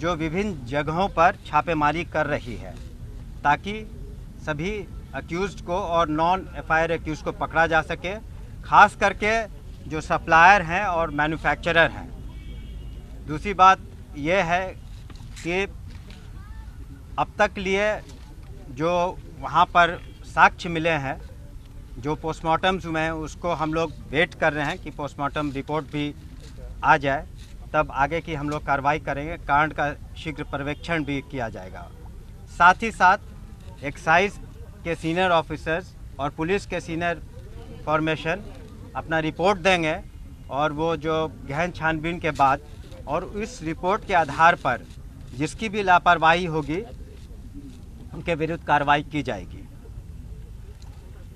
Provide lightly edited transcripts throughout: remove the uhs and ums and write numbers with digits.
जो विभिन्न जगहों पर छापेमारी कर रही है ताकि सभी अक्यूज़्ड को और नॉन एफआईआर अक्यूज़ को पकड़ा जा सके, खास करके जो सप्लायर हैं और मैन्युफैक्चरर हैं। दूसरी बात यह है कि अब तक लिए जो वहाँ पर साक्ष्य मिले हैं, जो पोस्टमार्टम्स हुए हैं, उसको हम लोग वेट कर रहे हैं कि पोस्टमार्टम रिपोर्ट भी आ जाए, तब आगे की हम लोग कार्रवाई करेंगे। कांड का शीघ्र पर्यवेक्षण भी किया जाएगा। साथ ही साथ एक्साइज के सीनियर ऑफिसर्स और पुलिस के सीनियर फॉर्मेशन अपना रिपोर्ट देंगे और वो जो गहन छानबीन के बाद और इस रिपोर्ट के आधार पर जिसकी भी लापरवाही होगी उनके विरुद्ध कार्रवाई की जाएगी।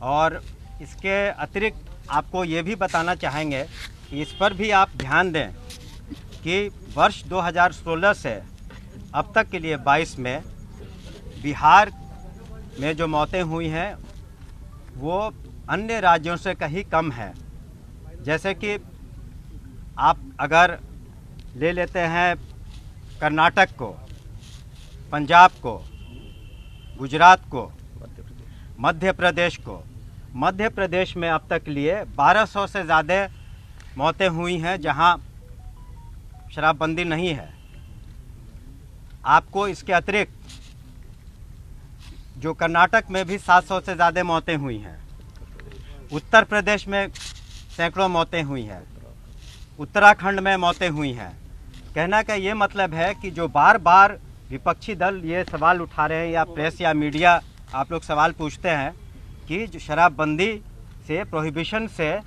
और इसके अतिरिक्त आपको ये भी बताना चाहेंगे कि इस पर भी आप ध्यान दें कि वर्ष 2016 से अब तक के लिए 22 में बिहार में जो मौतें हुई हैं वो अन्य राज्यों से कहीं कम है। जैसे कि आप अगर ले लेते हैं कर्नाटक को, पंजाब को, गुजरात को, मध्य प्रदेश को, मध्य प्रदेश में अब तक लिए 1200 से ज़्यादा मौतें हुई हैं जहां शराबबंदी नहीं है। आपको इसके अतिरिक्त जो कर्नाटक में भी 700 से ज़्यादा मौतें हुई हैं, उत्तर प्रदेश में सैकड़ों मौतें हुई हैं, उत्तराखंड में मौतें हुई हैं। कहना का ये मतलब है कि जो बार बार विपक्षी दल ये सवाल उठा रहे हैं या प्रेस या मीडिया आप लोग सवाल पूछते हैं कि जो शराबबंदी से, प्रोहिबिशन से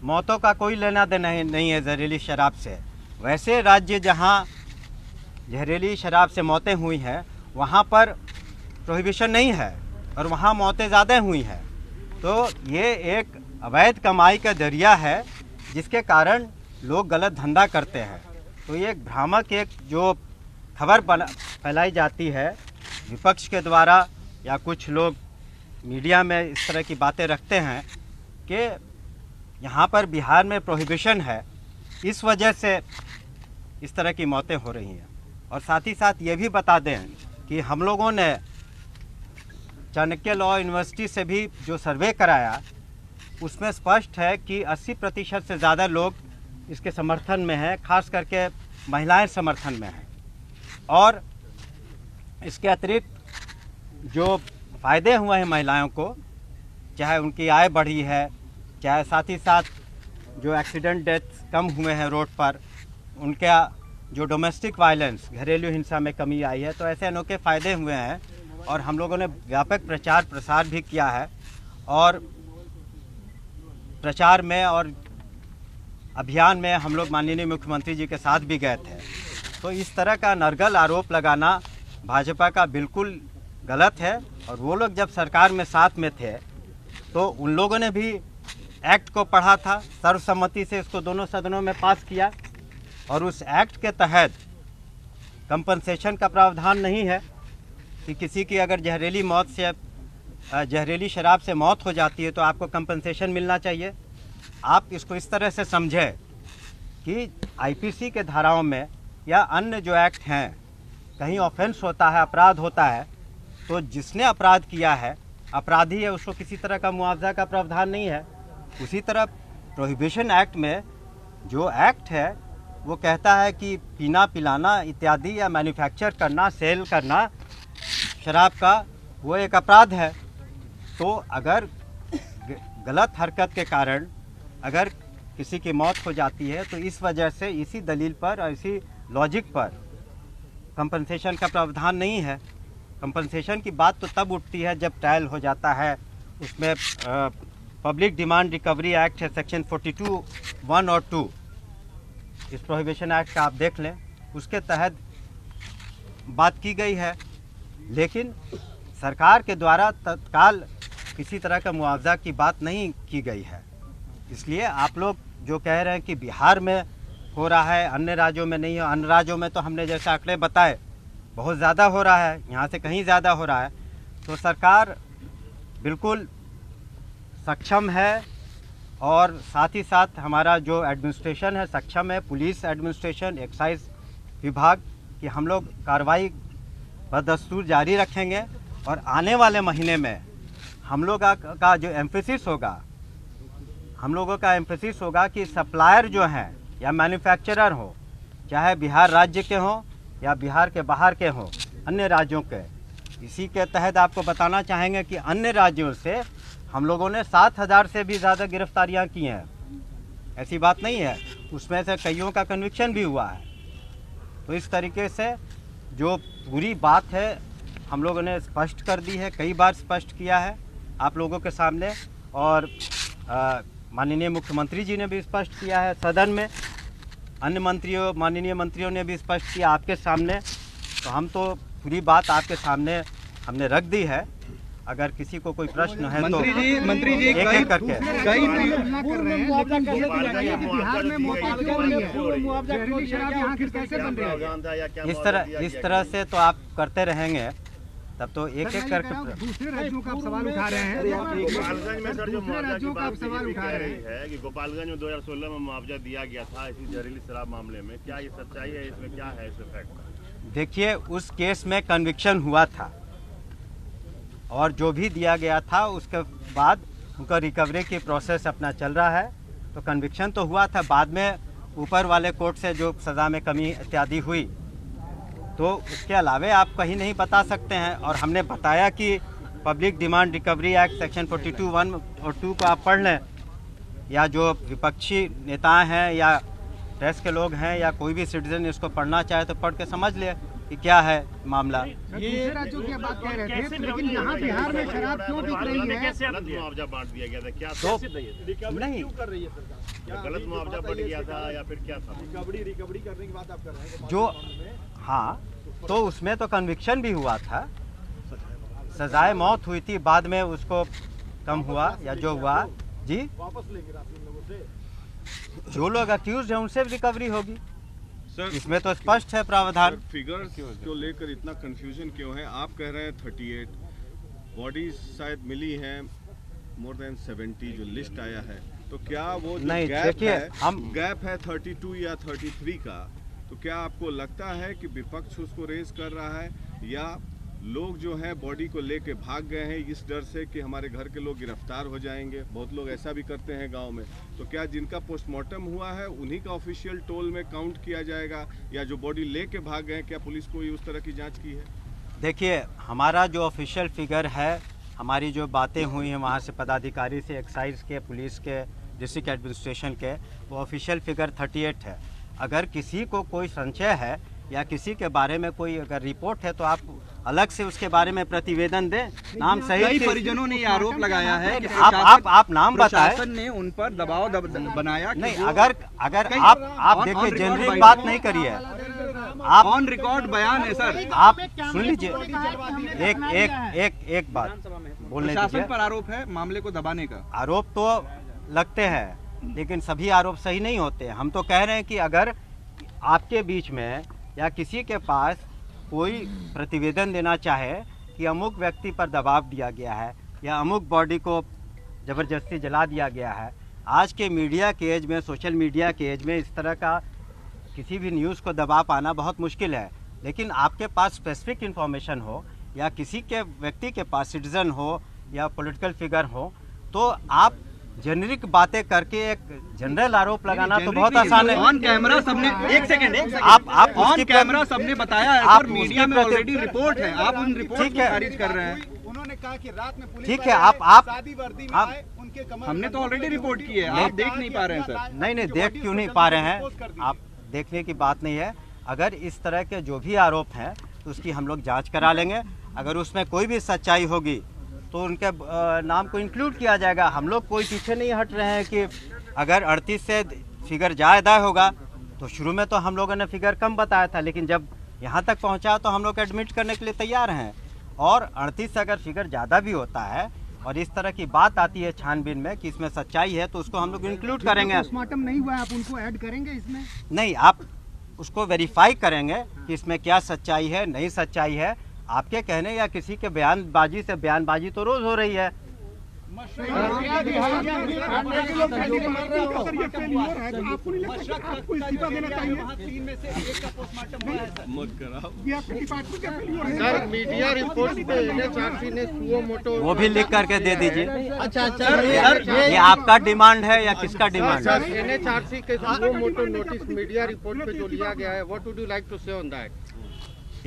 मौतों का कोई लेना देना नहीं है जहरीली शराब से। वैसे राज्य जहां जहरीली शराब से मौतें हुई हैं वहां पर प्रोहिबिशन नहीं है और वहां मौतें ज़्यादा हुई हैं। तो ये एक अवैध कमाई का जरिया है जिसके कारण लोग गलत धंधा करते हैं। तो ये एक भ्रामक एक जो खबर फैलाई जाती है विपक्ष के द्वारा या कुछ लोग मीडिया में इस तरह की बातें रखते हैं कि यहाँ पर बिहार में प्रोहिबिशन है, इस वजह से इस तरह की मौतें हो रही हैं। और साथ ही साथ ये भी बता दें कि हम लोगों ने चाणक्य लॉ यूनिवर्सिटी से भी जो सर्वे कराया उसमें स्पष्ट है कि 80% से ज़्यादा लोग इसके समर्थन में हैं, खास करके महिलाएं समर्थन में हैं। और इसके अतिरिक्त जो फ़ायदे हुए हैं महिलाओं को, चाहे उनकी आय बढ़ी है, चाहे साथ ही साथ जो एक्सीडेंट डेथ कम हुए हैं रोड पर, उनका जो डोमेस्टिक वायलेंस, घरेलू हिंसा में कमी आई है, तो ऐसे अनोखे फ़ायदे हुए हैं। और हम लोगों ने व्यापक प्रचार प्रसार भी किया है और प्रचार में और अभियान में हम लोग माननीय मुख्यमंत्री जी के साथ भी गए थे। तो इस तरह का नरगल आरोप लगाना भाजपा का बिल्कुल गलत है। और वो लोग जब सरकार में साथ में थे तो उन लोगों ने भी एक्ट को पढ़ा था, सर्वसम्मति से इसको दोनों सदनों में पास किया और उस एक्ट के तहत कंपनसेशन का प्रावधान नहीं है कि किसी की अगर जहरीली शराब से मौत हो जाती है तो आपको कंपनसेशन मिलना चाहिए। आप इसको इस तरह से समझें कि आईपीसी के धाराओं में या अन्य जो एक्ट हैं कहीं ऑफेंस होता है, अपराध होता है, तो जिसने अपराध किया है अपराधी है, उसको किसी तरह का मुआवजा का प्रावधान नहीं है। उसी तरह प्रोहिबिशन एक्ट में जो एक्ट है वो कहता है कि पीना, पिलाना इत्यादि या मैन्युफैक्चर करना, सेल करना शराब का वो एक अपराध है। तो अगर गलत हरकत के कारण अगर किसी की मौत हो जाती है तो इस वजह से इसी दलील पर और इसी लॉजिक पर कंपनसेशन का प्रावधान नहीं है। कंपनसेशन की बात तो तब उठती है जब ट्रायल हो जाता है। उसमें पब्लिक डिमांड रिकवरी एक्ट है, सेक्शन 42(1) और 2, इस प्रोहिबिशन एक्ट का आप देख लें, उसके तहत बात की गई है। लेकिन सरकार के द्वारा तत्काल किसी तरह का मुआवजा की बात नहीं की गई है। इसलिए आप लोग जो कह रहे हैं कि बिहार में हो रहा है, अन्य राज्यों में नहीं हो, अन्य राज्यों में तो हमने जैसे आंकड़े बताए बहुत ज़्यादा हो रहा है, यहाँ से कहीं ज़्यादा हो रहा है। तो सरकार बिल्कुल सक्षम है और साथ ही साथ हमारा जो एडमिनिस्ट्रेशन है सक्षम है, पुलिस एडमिनिस्ट्रेशन, एक्साइज विभाग, कि हम लोग कार्रवाई बदस्तूर जारी रखेंगे और आने वाले महीने में हम लोग का जो एम्फेसिस होगा, हम लोगों का एम्फेसिस होगा कि सप्लायर जो हैं या मैन्युफैक्चरर हो, चाहे बिहार राज्य के हों या बिहार के बाहर के हों, अन्य राज्यों के, इसी के तहत आपको बताना चाहेंगे कि अन्य राज्यों से हम लोगों ने 7,000 से भी ज़्यादा गिरफ्तारियां की हैं। ऐसी बात नहीं है, उसमें से कईयों का कन्विक्शन भी हुआ है। तो इस तरीके से जो पूरी बात है हम लोगों ने स्पष्ट कर दी है, कई बार स्पष्ट किया है आप लोगों के सामने, और माननीय मुख्यमंत्री जी ने भी स्पष्ट किया है सदन में, अन्य मंत्रियों, माननीय मंत्रियों ने भी स्पष्ट किया आपके सामने। तो हम तो पूरी बात आपके सामने हमने रख दी है। अगर किसी को कोई प्रश्न है तो मंत्री जी एक एक करके इस तरह से तो आप करते रहेंगे तब तो एक एक करके दूसरे राज्यों का आप सवाल उठा रहे हैं। गोपालगंज में सर जो मुआवजा की बात कह रही है कि गोपालगंज में 2016 में मुआवजा दिया गया था इसी जहरीली शराब मामले में, क्या ये सच्चाई है? इसमें क्या है इस फैक्ट? देखिए, उस केस में कन्विक्शन हुआ था और जो भी दिया गया था उसके बाद उनका रिकवरी की प्रोसेस अपना चल रहा है। तो कन्विक्शन तो हुआ था, बाद में ऊपर वाले कोर्ट से जो सज़ा में कमी इत्यादि हुई, तो उसके अलावे आप कहीं नहीं बता सकते हैं। और हमने बताया कि public demand recovery act section 42(1) और 2 को आप पढ़ लें, या जो विपक्षी नेता हैं या प्रेस के लोग हैं या कोई भी सिटीजन इसको पढ़ना चाहे तो पढ़ के समझ ले कि क्या है मामला। ये राज्यों की बात कह रहे थे, लेकिन यहाँ बिहार में शराब क्यों बिक रही है? गलत मुआवजा बांट दिया गया था क्या? तो नहीं, गलत मुआवजा बढ़ गया था या फिर क्या था? रिकवरी करने की बात आप कर रहे हैं जो हाँ, तो उसमें तो कन्विक्शन भी हुआ था, सजाए मौत हुई थी, बाद में उसको कम हुआ या जो हुआ जी, वापस लेंगे राशि लोगों से। जो लोग अक्यूज हैं उनसे रिकवरी होगी। सर, इसमें तो स्पष्ट है प्रावधान। फिगर्स को लेकर इतना कंफ्यूजन क्यों है? आप कह रहे हैं 38 बॉडीज शायद मिली हैं, मोर देन 70 जो लिस्ट आया है, तो क्या वो जो नहीं, गैप देखिए, है, हम गैप है 32 या 33 का, तो क्या आपको लगता है कि विपक्ष उसको रेज कर रहा है या लोग जो हैं बॉडी को लेके भाग गए हैं इस डर से कि हमारे घर के लोग गिरफ्तार हो जाएंगे? बहुत लोग ऐसा भी करते हैं गांव में। तो क्या जिनका पोस्टमार्टम हुआ है उन्हीं का ऑफिशियल टोल में काउंट किया जाएगा, या जो बॉडी लेके भाग गए, क्या पुलिस कोई उस तरह की जांच की है? देखिए, हमारा जो ऑफिशियल फिगर है, हमारी जो बातें हुई हैं वहाँ से पदाधिकारी से, एक्साइज के, पुलिस के, डिस्ट्रिक्ट एडमिनिस्ट्रेशन के, वो ऑफिशियल फिगर 38 है। अगर किसी को कोई संशय है या किसी के बारे में कोई अगर रिपोर्ट है तो आप अलग से उसके बारे में प्रतिवेदन दें, नाम सहित। कई परिजनों ने ये आरोप लगाया है कि आप नाम बताएं। प्रशासन ने उन पर दबाव बनाया कि नहीं, जो अगर आप देखिए, जेनरिक बात नहीं करिए आप, ऑन रिकॉर्ड बयान है सर। आप सुन लीजिए, एक बात बोलने प्रशासन दीजिए। पर आरोप है मामले को दबाने का। आरोप तो लगते हैं, लेकिन सभी आरोप सही नहीं होते। हम तो कह रहे हैं कि अगर आपके बीच में या किसी के पास कोई प्रतिवेदन देना चाहे कि अमुक व्यक्ति पर दबाव दिया गया है या अमुक बॉडी को ज़बरदस्ती जला दिया गया है, आज के मीडिया के एज में, सोशल मीडिया के एज में इस तरह का किसी भी न्यूज़ को दबा पाना बहुत मुश्किल है। लेकिन आपके पास स्पेसिफिक इन्फॉर्मेशन हो या किसी के व्यक्ति के पास, सिटीजन हो या पॉलिटिकल फिगर हो, तो आप जेनरिक बातें करके एक जनरल आरोप लगाना तो बहुत आसान है। ऑन कैमरा सबने एक सेकंड आप ऑन उसकी कैमरा सबने बताया है आप सर, मीडिया में ऑलरेडी रिपोर्ट है, आप उन रिपोर्ट ठीक को है। खारिज कर रहे हैं। उन्होंने कहा कि रात में पुलिस ठीक वाले है, आप शादी वर्दी में आप- आए, उनके कमर हमने तो ऑलरेडी रिपोर्ट की है, नहीं, आप देख नहीं पा रहे हैं सर। नहीं, देख क्यों नहीं पा रहे हैं आप? देखने की बात नहीं है। अगर इस तरह के जो भी आरोप हैं तो उसकी हम लोग जांच करा लेंगे। अगर उसमें कोई भी सच्चाई होगी तो उनके नाम को इंक्लूड किया जाएगा। हम लोग कोई पीछे नहीं हट रहे हैं कि अगर 38 से फिगर ज़्यादा होगा तो शुरू में तो हम लोगों ने फिगर कम बताया था, लेकिन जब यहाँ तक पहुँचा तो हम लोग एडमिट करने के लिए तैयार हैं। और 38 से अगर फिगर ज़्यादा भी होता है और इस तरह की बात आती है छानबीन में कि इसमें सच्चाई है, तो उसको हम लोग इंक्लूड करेंगे। पोस्टमार्टम नहीं हुआ है, आप उनको ऐड करेंगे इसमें? नहीं, आप उसको वेरीफाई करेंगे कि इसमें क्या सच्चाई है, नहीं सच्चाई है। आपके कहने या किसी के बयानबाजी से, बयानबाजी तो रोज़ हो रही है। मत कराओ। सर मीडिया रिपोर्ट पे एनएचआरसी ने सुओ मोटो वो भी लिख करके दे दीजिए। अच्छा ये आपका डिमांड है या किसका डिमांड है? एनएचआरसी के suo motu notice media report पे जो लिया गया है, what would you like to say on that?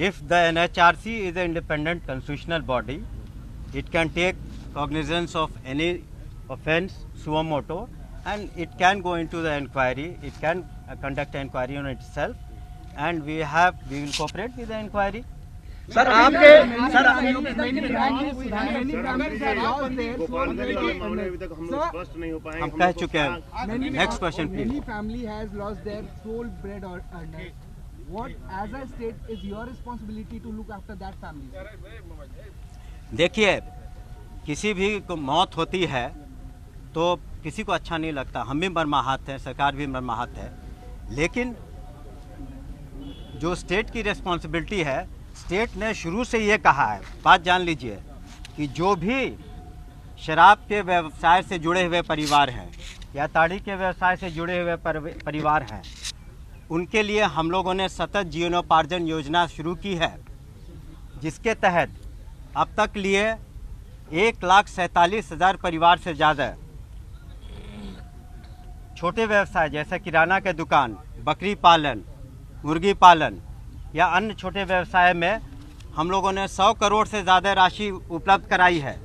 If the NHRC is an independent constitutional body, it can take cognizance of any offence suo moto and it can go into the inquiry. It can conduct an inquiry on itself, and we will cooperate with the inquiry. Sir आपके sir Gopalganj के मामले में अभी तक हम लोग स्पष्ट नहीं हो पाए। हम कह चुके हैं। Next question Many please. family has lost their sole bread or earner. What, as a state, is your responsibility to look after that family? देखिए, किसी भी को मौत होती है तो किसी को अच्छा नहीं लगता। हम भी मर्माहत हैं, सरकार भी मर्माहत है, लेकिन जो स्टेट की रिस्पॉन्सिबिलिटी है, स्टेट ने शुरू से ये कहा है, बात जान लीजिए, कि जो भी शराब के व्यवसाय से जुड़े हुए परिवार हैं या ताड़ी के व्यवसाय से जुड़े हुए परिवार हैं, उनके लिए हम लोगों ने सतत जीवनोपार्जन योजना शुरू की है, जिसके तहत अब तक लिए 1,47,000 परिवार से ज़्यादा छोटे व्यवसाय जैसे किराना के दुकान, बकरी पालन, मुर्गी पालन या अन्य छोटे व्यवसाय में हम लोगों ने 100 करोड़ से ज़्यादा राशि उपलब्ध कराई है।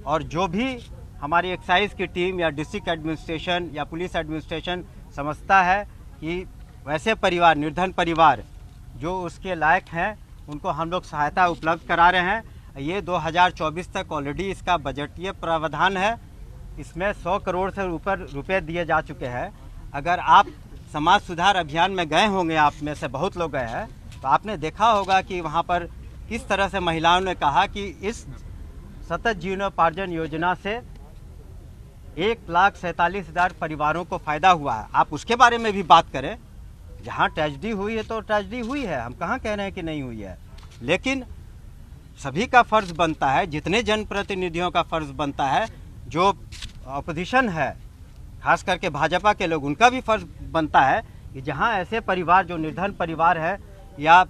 और जो भी हमारी एक्साइज की टीम या डिस्ट्रिक्ट एडमिनिस्ट्रेशन या पुलिस एडमिनिस्ट्रेशन समझता है कि वैसे परिवार, निर्धन परिवार जो उसके लायक हैं, उनको हम लोग सहायता उपलब्ध करा रहे हैं। ये 2024 तक ऑलरेडी इसका बजटीय प्रावधान है, इसमें 100 करोड़ से ऊपर रुपए दिए जा चुके हैं। अगर आप समाज सुधार अभियान में गए होंगे, आप में से बहुत लोग गए हैं, तो आपने देखा होगा कि वहाँ पर किस तरह से महिलाओं ने कहा कि इस सतत जीवनोपार्जन योजना से 1,47,000 परिवारों को फ़ायदा हुआ है। आप उसके बारे में भी बात करें। जहाँ ट्रेजेडी हुई है तो ट्रेजेडी हुई है, हम कहाँ कह रहे हैं कि नहीं हुई है, लेकिन सभी का फ़र्ज़ बनता है, जितने जनप्रतिनिधियों का फ़र्ज़ बनता है, जो अपोजिशन है खास करके भाजपा के लोग, उनका भी फ़र्ज़ बनता है कि जहाँ ऐसे परिवार जो निर्धन परिवार है या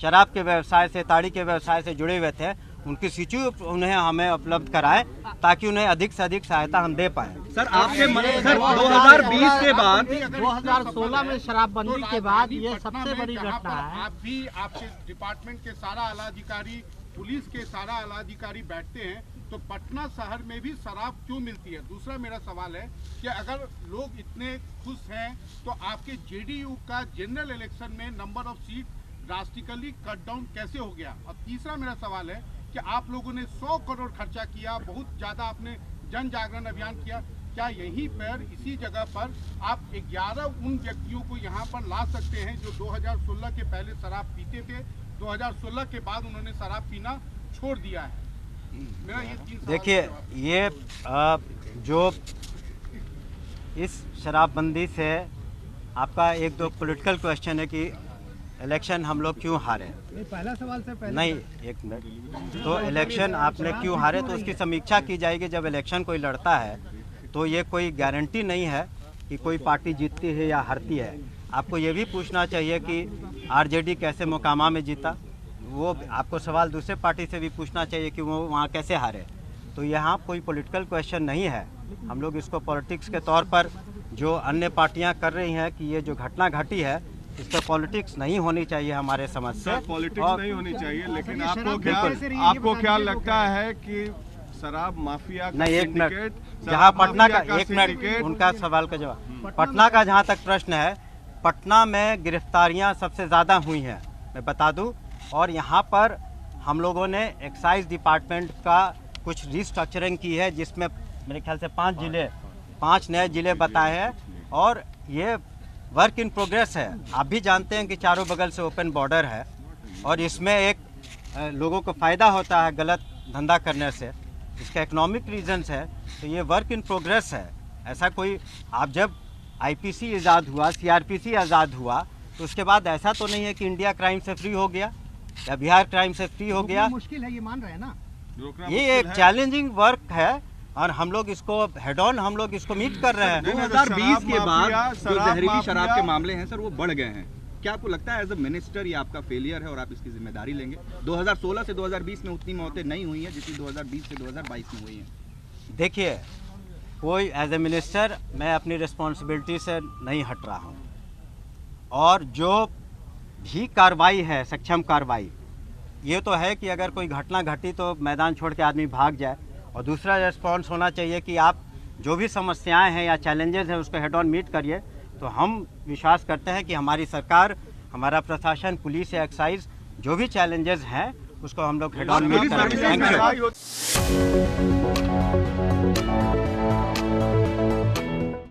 शराब के व्यवसाय से, ताड़ी के व्यवसाय से जुड़े हुए थे, उनकी सूची उन्हें हमें उपलब्ध कराएं ताकि उन्हें अधिक से अधिक सहायता हम दे पाएँ। सर आपके सर 2020 के बाद 2016 में शराबबंदी के बाद ये सबसे बड़ी घटना है। आप भी, आपके डिपार्टमेंट के सारा आला अधिकारी, पुलिस के सारा आला अधिकारी बैठते हैं, तो पटना शहर में भी शराब क्यों मिलती है? दूसरा मेरा सवाल है कि अगर लोग इतने खुश हैं तो आपके जेडीयू का जनरल इलेक्शन में number of seat drastically cut down कैसे हो गया? और तीसरा मेरा सवाल है कि आप लोगों ने 100 करोड़ खर्चा किया, बहुत ज़्यादा आपने जन जागरण अभियान किया, क्या यहीं पर इसी जगह पर आप 11 उन व्यक्तियों को यहाँ पर ला सकते हैं जो 2016 के पहले शराब पीते थे, 2016 के बाद उन्होंने शराब पीना छोड़ दिया है? मेरा ये 3 सवाल। देखिए, ये जो इस शराबबंदी से आपका एक दो पॉलिटिकल क्वेश्चन है कि इलेक्शन हम लोग क्यों हारे। पहला सवाल से पहले नहीं, एक मिनट, तो इलेक्शन आपने क्यों हारे तो उसकी समीक्षा की जाएगी। जब इलेक्शन कोई लड़ता है तो ये कोई गारंटी नहीं है कि कोई पार्टी जीतती है या हारती है। आपको ये भी पूछना चाहिए कि आरजेडी कैसे मोकामा में जीता, वो आपको सवाल दूसरे पार्टी से भी पूछना चाहिए कि वो वहाँ कैसे हारे। तो यहाँ कोई पॉलिटिकल क्वेश्चन नहीं है। हम लोग इसको पॉलिटिक्स के तौर पर जो अन्य पार्टियाँ कर रही हैं कि ये जो घटना घटी है इस पर पॉलिटिक्स नहीं होनी चाहिए हमारे समझ से। पॉलिटिक्स नहीं होनी चाहिए, लेकिन बिल्कुल। आपको क्या लगता है कि शराब माफिया का नहीं, एक मिनट, सिंडिकेट, जहाँ शराब पटना का, माफिया एक मिनट, सिंडिकेट, उनका सवाल का जवाब। पटना का जहाँ तक प्रश्न है, पटना में गिरफ्तारियाँ सबसे ज़्यादा हुई हैं, मैं बता दूं। और यहाँ पर हम लोगों ने एक्साइज डिपार्टमेंट का कुछ रिस्ट्रक्चरिंग की है, जिसमें मेरे ख्याल से 5 नए ज़िले बताए हैं, और ये वर्क इन प्रोग्रेस है। आप भी जानते हैं कि चारों बगल से ओपन बॉर्डर है और इसमें एक लोगों को फ़ायदा होता है गलत धंधा करने से, इसका इकोनॉमिक रीजंस है, तो ये वर्क इन प्रोग्रेस है। ऐसा कोई, आप जब आईपीसी आज़ाद हुआ, सीआरपीसी आज़ाद हुआ, तो उसके बाद ऐसा तो नहीं है कि इंडिया क्राइम से फ्री हो गया या बिहार क्राइम से फ्री हो गया। मुश्किल है, ये मान रहे हैं ना। ये एक चैलेंजिंग वर्क है और हम लोग इसको हेड ऑन हम लोग इसको मीट कर रहे हैं। 2020 के बाद जो शराब जहरीली शराब माफिया- के मामले हैं सर वो बढ़ गए हैं। क्या आपको लगता है एज अ मिनिस्टर ये आपका फेलियर है और आप इसकी जिम्मेदारी लेंगे? 2016 से 2020 में उतनी मौतें नहीं हुई हैं जितनी 2020 से 2022 में हुई हैं। देखिए, कोई एज ए मिनिस्टर मैं अपनी रिस्पॉन्सिबिलिटी से नहीं हट रहा हूँ, और जो भी कार्रवाई है, सक्षम कार्रवाई, ये तो है कि अगर कोई घटना घटी तो मैदान छोड़ के आदमी भाग जाए, और दूसरा रिस्पॉन्स होना चाहिए कि आप जो भी समस्याएं हैं या चैलेंजेस हैं उसको हेड ऑन मीट करिए। तो हम विश्वास करते हैं कि हमारी सरकार, हमारा प्रशासन, पुलिस या एक्साइज जो भी चैलेंजेस हैं उसको हम लोग हेड ऑन मीट करेंगे। Thank you.